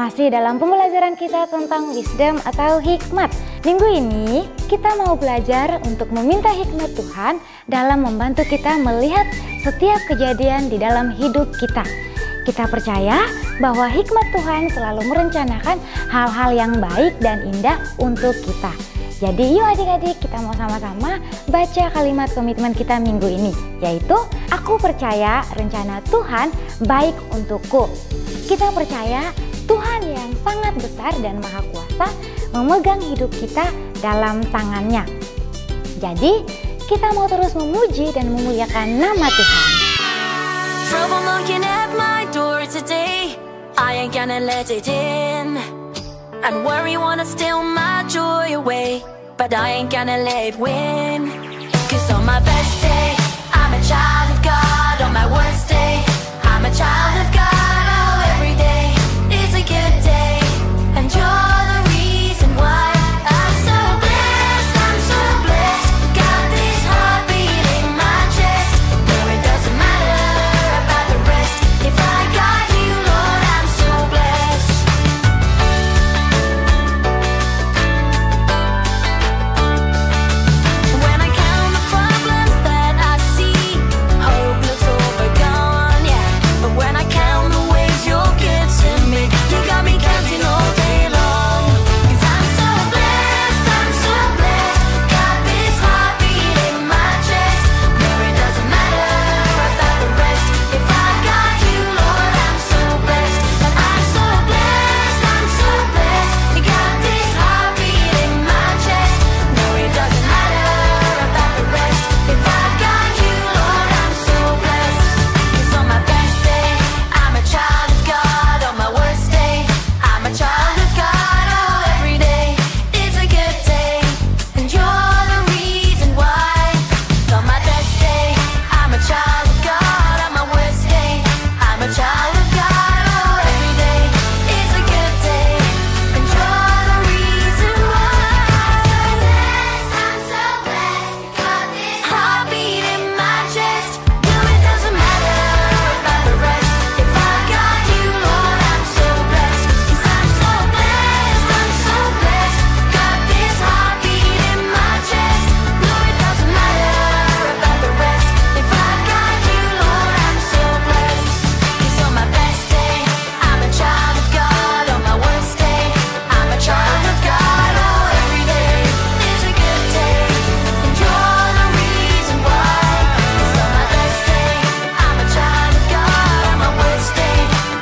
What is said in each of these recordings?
Masih dalam pembelajaran kita tentang wisdom atau hikmat. Minggu ini kita mau belajar untuk meminta hikmat Tuhan dalam membantu kita melihat setiap kejadian di dalam hidup kita. Kita percaya bahwa hikmat Tuhan selalu merencanakan hal-hal yang baik dan indah untuk kita. Jadi yuk adik-adik, kita mau sama-sama baca kalimat komitmen kita minggu ini, yaitu aku percaya rencana Tuhan baik untukku. Kita percaya Tuhan yang sangat besar dan maha kuasa memegang hidup kita dalam tangannya. Jadi kita mau terus memuji dan memuliakan nama Tuhan. Trouble knocking at my door today, I ain't gonna let it in. And worry wanna steal my joy away, but I ain't gonna let it win. 'Cause on my best day, I'm a child of God. On my worst day, I'm a child of God. Oh, every day is a good day, and you're the reason why I'm so blessed. I'm so blessed. Got this heartbeat in my chest, where it doesn't matter about the rest. If I got you, Lord, I'm so blessed. When I count the problems that I see, hope looks overgone, yeah. But when I count the ways you're good to me, you got me counting all day long. 'Cause I'm so blessed, got this heartbeat in my chest, where it doesn't matter about the rest. If I got you, Lord, I'm so blessed. And I'm so blessed, got this heartbeat in my chest, no, it doesn't matter about the rest. If I got you, Lord, I'm so blessed. 'Cause on my best day, I'm a child of God. On my worst day, I'm a child of God. Oh, every day is a good day, and you're the reason why. On my best day, I'm a child of God. On my worst day, I'm a child of God. Oh, every day is a good day, and you're the reason why. I'm so blessed, got this heartbeat in my chest. No, it doesn't matter about the rest. If I got you, Lord, I'm so blessed. 'Cause I'm so blessed, got this heartbeat in my chest. No, it doesn't matter about the rest. If I got you, Lord, I'm so blessed. 'Cause on my best day, I'm a child of God. On my worst day, I'm a child of God. Oh, every day is a good day, and you're the reason why. 'Cause on my best day, I'm a child of God. On my worst day,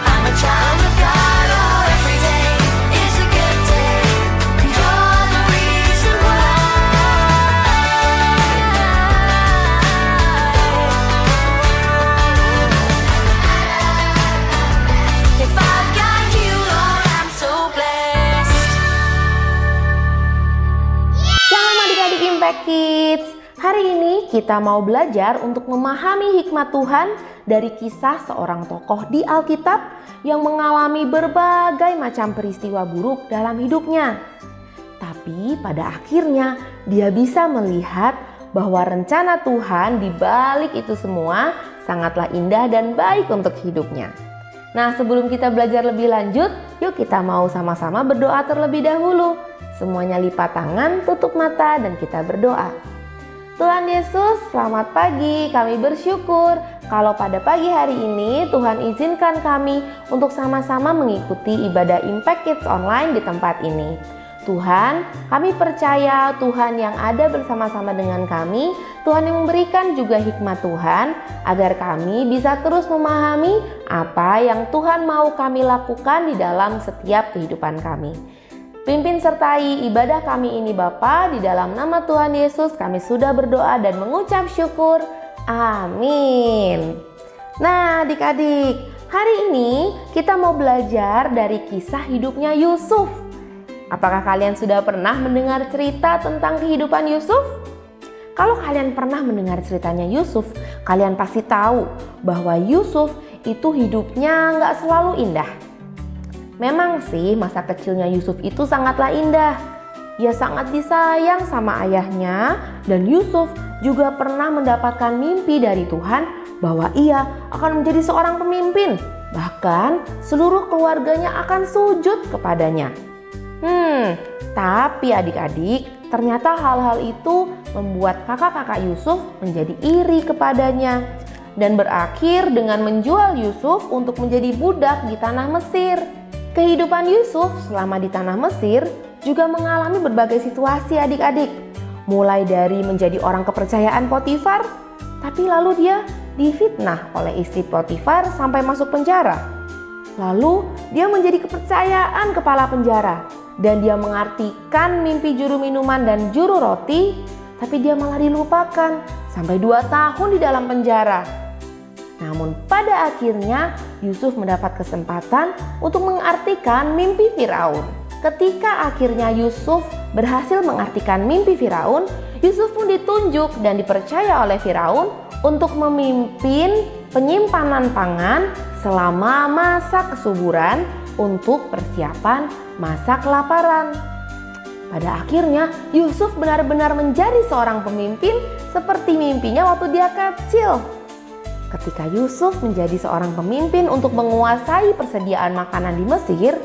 I'm a child of God. Oh, every day is a good day, and you're the reason why. If I've got you, Lord, I'm so blessed. Shalom adik-adik Impact Kids. Hari ini kita mau belajar untuk memahami hikmat Tuhan dari kisah seorang tokoh di Alkitab yang mengalami berbagai macam peristiwa buruk dalam hidupnya. Tapi pada akhirnya dia bisa melihat bahwa rencana Tuhan di balik itu semua sangatlah indah dan baik untuk hidupnya. Nah, sebelum kita belajar lebih lanjut, yuk kita mau sama-sama berdoa terlebih dahulu. Semuanya lipat tangan, tutup mata, dan kita berdoa. Tuhan Yesus, selamat pagi. Kami bersyukur kalau pada pagi hari ini Tuhan izinkan kami untuk sama-sama mengikuti ibadah Impact Kids online di tempat ini. Tuhan, kami percaya Tuhan yang ada bersama-sama dengan kami, Tuhan yang memberikan juga hikmat Tuhan, agar kami bisa terus memahami apa yang Tuhan mau kami lakukan di dalam setiap kehidupan kami. Pimpin sertai ibadah kami ini Bapa, di dalam nama Tuhan Yesus kami sudah berdoa dan mengucap syukur. Amin. Nah adik-adik, hari ini kita mau belajar dari kisah hidupnya Yusuf. Apakah kalian sudah pernah mendengar cerita tentang kehidupan Yusuf? Kalau kalian pernah mendengar ceritanya Yusuf, kalian pasti tahu bahwa Yusuf itu hidupnya nggak selalu indah. Memang sih masa kecilnya Yusuf itu sangatlah indah. Ia sangat disayang sama ayahnya, dan Yusuf juga pernah mendapatkan mimpi dari Tuhan bahwa ia akan menjadi seorang pemimpin. Bahkan seluruh keluarganya akan sujud kepadanya. Tapi adik-adik, ternyata hal-hal itu membuat kakak-kakak Yusuf menjadi iri kepadanya dan berakhir dengan menjual Yusuf untuk menjadi budak di tanah Mesir. Kehidupan Yusuf selama di tanah Mesir juga mengalami berbagai situasi adik-adik. Mulai dari menjadi orang kepercayaan Potifar, tapi lalu dia difitnah oleh istri Potifar sampai masuk penjara. Lalu dia menjadi kepercayaan kepala penjara dan dia mengartikan mimpi juru minuman dan juru roti, tapi dia malah dilupakan sampai 2 tahun di dalam penjara. Namun pada akhirnya Yusuf mendapat kesempatan untuk mengartikan mimpi Firaun. Ketika akhirnya Yusuf berhasil mengartikan mimpi Firaun, Yusuf pun ditunjuk dan dipercaya oleh Firaun untuk memimpin penyimpanan pangan selama masa kesuburan untuk persiapan masa kelaparan. Pada akhirnya Yusuf benar-benar menjadi seorang pemimpin seperti mimpinya waktu dia kecil. Ketika Yusuf menjadi seorang pemimpin untuk menguasai persediaan makanan di Mesir,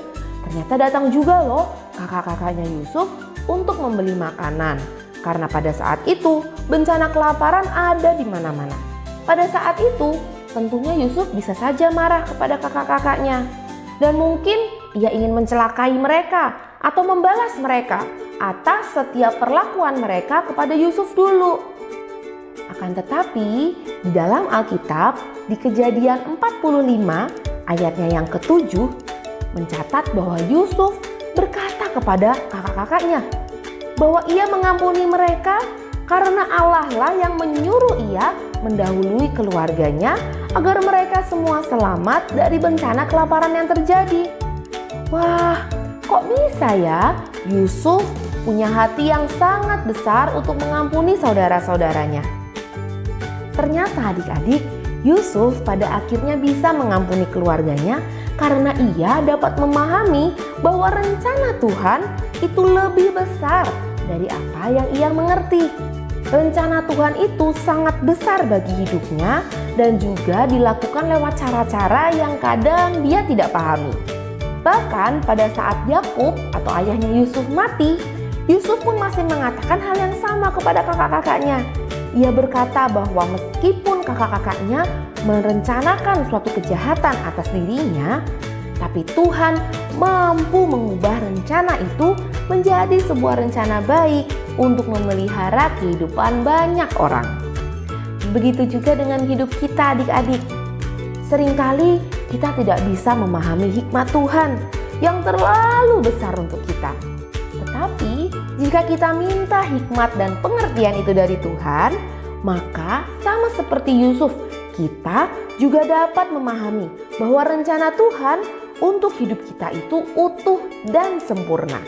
ternyata datang juga loh kakak-kakaknya Yusuf untuk membeli makanan. Karena pada saat itu bencana kelaparan ada di mana-mana. Pada saat itu tentunya Yusuf bisa saja marah kepada kakak-kakaknya. Dan mungkin ia ingin mencelakai mereka atau membalas mereka atas setiap perlakuan mereka kepada Yusuf dulu. Akan tetapi di dalam Alkitab di Kejadian 45 ayatnya yang ke-7 mencatat bahwa Yusuf berkata kepada kakak-kakaknya bahwa ia mengampuni mereka karena Allah lah yang menyuruh ia mendahului keluarganya agar mereka semua selamat dari bencana kelaparan yang terjadi. Wah, kok bisa ya Yusuf punya hati yang sangat besar untuk mengampuni saudara-saudaranya. Ternyata adik-adik, Yusuf pada akhirnya bisa mengampuni keluarganya karena ia dapat memahami bahwa rencana Tuhan itu lebih besar dari apa yang ia mengerti. Rencana Tuhan itu sangat besar bagi hidupnya dan juga dilakukan lewat cara-cara yang kadang dia tidak pahami. Bahkan pada saat Yakub atau ayahnya Yusuf mati, Yusuf pun masih mengatakan hal yang sama kepada kakak-kakaknya. Ia berkata bahwa meskipun kakak-kakaknya merencanakan suatu kejahatan atas dirinya, tapi Tuhan mampu mengubah rencana itu menjadi sebuah rencana baik untuk memelihara kehidupan banyak orang. Begitu juga dengan hidup kita adik-adik. Seringkali kita tidak bisa memahami hikmat Tuhan yang terlalu besar untuk kita. Tetapi jika kita minta hikmat dan pengertian itu dari Tuhan, maka sama seperti Yusuf, kita juga dapat memahami bahwa rencana Tuhan untuk hidup kita itu utuh dan sempurna.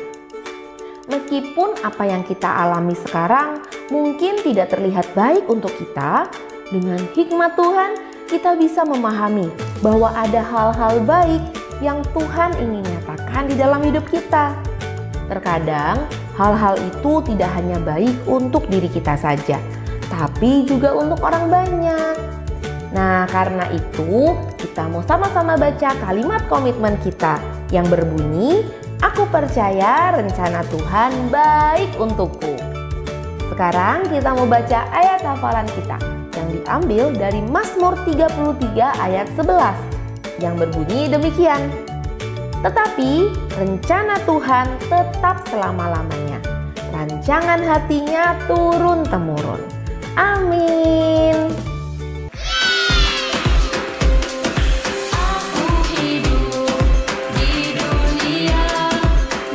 Meskipun apa yang kita alami sekarang mungkin tidak terlihat baik untuk kita, dengan hikmat Tuhan kita bisa memahami bahwa ada hal-hal baik yang Tuhan ingin nyatakan di dalam hidup kita. Terkadang hal-hal itu tidak hanya baik untuk diri kita saja, tapi juga untuk orang banyak. Nah, karena itu kita mau sama-sama baca kalimat komitmen kita yang berbunyi, aku percaya rencana Tuhan baik untukku. Sekarang kita mau baca ayat hafalan kita yang diambil dari Mazmur 33 ayat 11 yang berbunyi demikian. Tetapi rencana Tuhan tetap selama-lamanya, rancangan hatinya turun-temurun. Amin. Aku hidup di dunia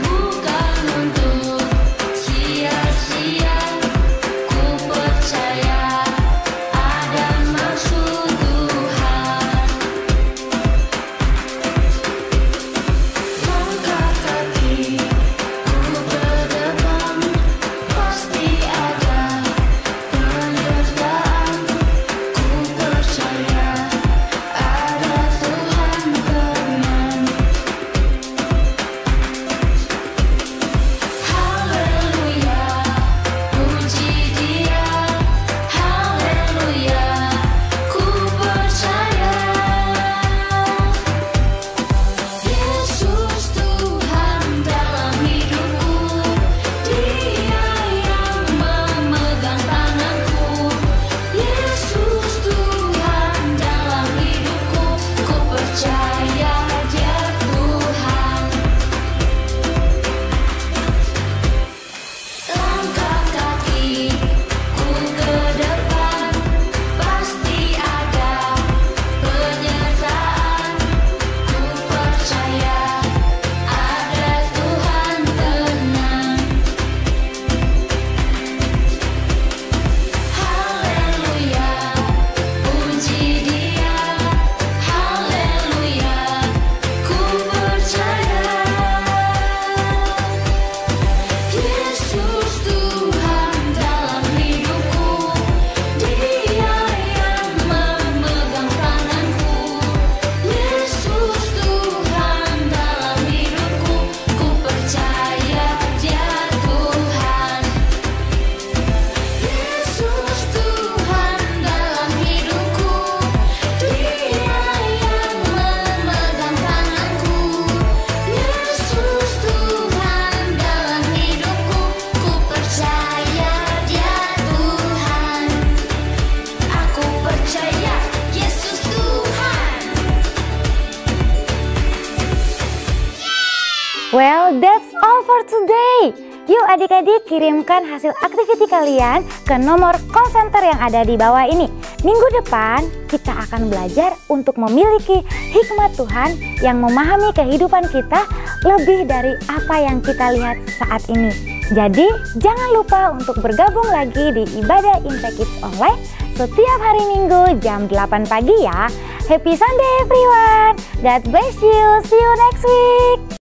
bukan untuk sia-sia. Ku percaya ada maksud Tuhan. Langkah kaki ku berdepan, pasti ada penyertaan. Well, that's all for today. Yuk adik-adik kirimkan hasil aktiviti kalian ke nomor call center yang ada di bawah ini. Minggu depan kita akan belajar untuk memiliki hikmat Tuhan yang memahami kehidupan kita lebih dari apa yang kita lihat saat ini. Jadi jangan lupa untuk bergabung lagi di ibadah Impact Kids Online setiap hari Minggu jam 8 pagi ya. Happy Sunday everyone. God bless you. See you next week.